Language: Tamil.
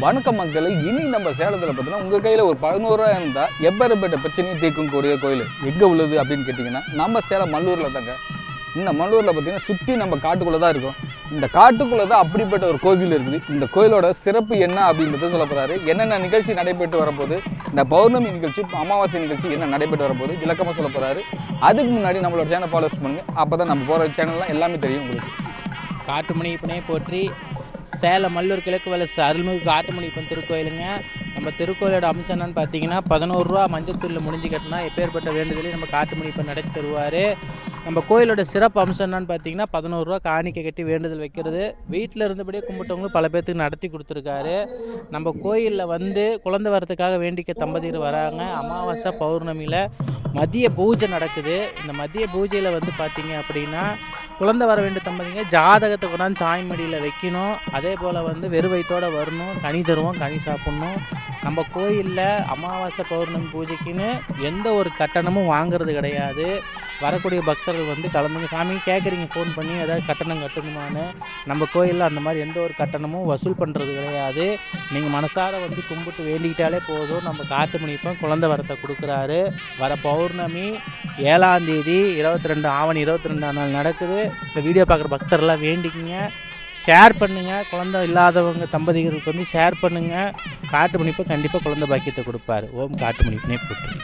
வணக்கம் மக்களே, இனி நம்ம சேலத்தில் பார்த்தீங்கன்னா உங்கள் கையில் ஒரு 11,000 இருந்தால் எப்பேற்பட்ட பிரச்சனையும் தீர்க்கக்கூடிய கோயில் எங்கே உள்ளது அப்படின்னு கேட்டிங்கன்னா நம்ம சேலம் மல்லூரில் தாங்க. இந்த மல்லூரில் பார்த்தீங்கன்னா சுற்றி நம்ம காட்டுக்குள்ளே தான் இருக்கும். இந்த காட்டுக்குள்ளே தான் அப்படிப்பட்ட ஒரு கோவில் இருக்குது. இந்த கோயிலோட சிறப்பு என்ன அப்படின்றத சொல்ல போகிறாரு. என்னென்ன நிகழ்ச்சி நடைபெற்று வரப்போகுது, இந்த பௌர்ணமி நிகழ்ச்சி, அமாவாசை நிகழ்ச்சி என்ன நடைபெற்று வரப்போகுது விளக்கமாக சொல்ல போகிறாரு. அதுக்கு முன்னாடி நம்மளோட சேனல் ஃபாலோஸ் பண்ணுங்கள். அப்போ தான் நம்ம போகிற சேனல்லாம் எல்லாமே தெரியும் உங்களுக்கு. காட்டுமணியப்பனே போற்றி. சேலம் மல்லூர் கிழக்கு வலசு அருள்மிகு காட்டுமணியப்பன் திருக்கோயிலுங்க. நம்ம திருக்கோயிலோட அம்சம் என்னன்னு பார்த்தீங்கன்னா 11 ரூபா மஞ்சத்தூரில் முடிஞ்சு கட்டினா எப்பேற்பட்ட வேண்டுதலையும் நம்ம காட்டுமணியப்பன் நடத்தி தருவார். நம்ம கோயிலோட சிறப்பு அம்சம் என்னன்னு பார்த்தீங்கன்னா 11 ரூபா காணிக்கை கட்டி வேண்டுதல் வைக்கிறது. வீட்டில் இருந்தபடியே கும்பிட்டவங்களும் பல பேர்த்துக்கு நடத்தி கொடுத்துருக்காரு. நம்ம கோயிலில் வந்து குழந்தை வரத்துக்காக வேண்டிக்க தம்பதியர் வராங்க. அமாவாசை பௌர்ணமியில் மதிய பூஜை நடக்குது. இந்த மதிய பூஜையில் வந்து பார்த்திங்க அப்படின்னா குழந்தை வர வேண்டிய தம்பதிங்க ஜாதகத்தை கொண்டாந்து சாய்மடியில் வைக்கணும். அதே போல் வந்து வெறு வயிற்றோடு வரணும். கனி தருவோம், கனி சாப்பிட்ணும். நம்ம கோயிலில் அமாவாசை பௌர்ணமி பூஜைக்குன்னு எந்த ஒரு கட்டணமும் வாங்கிறது கிடையாது. வரக்கூடிய பக்தர்கள் வந்து கலந்துங்க. சாமி கேட்குறீங்க ஃபோன் பண்ணி ஏதாவது கட்டணம் கட்டணுமான்னு. நம்ம கோயிலில் அந்த மாதிரி எந்த ஒரு கட்டணமும் வசூல் பண்ணுறது கிடையாது. நீங்கள் மனசார வந்து கும்பிட்டு வேண்டிக்கிட்டாலே போதும். நம்ம காட்டுமணியப்பன் குழந்தை வரத்தை கொடுக்குறாரு. வர பௌர்ணமி 7ஆம் தேதி 22 ஆவணி 22ஆம் நாள் நடக்குது. இந்த வீடியோ பார்க்குற பக்தர்லாம் வேண்டிக்கிங்க, ஷேர் பண்ணுங்கள். குழந்தை இல்லாதவங்க தம்பதிகளுக்கு வந்து ஷேர் பண்ணுங்கள். காட்டுமணிப்பன் கண்டிப்பாக குழந்தை பாக்கியத்தை கொடுப்பார். ஓம் காட்டுமணிப்பனே போற்றி.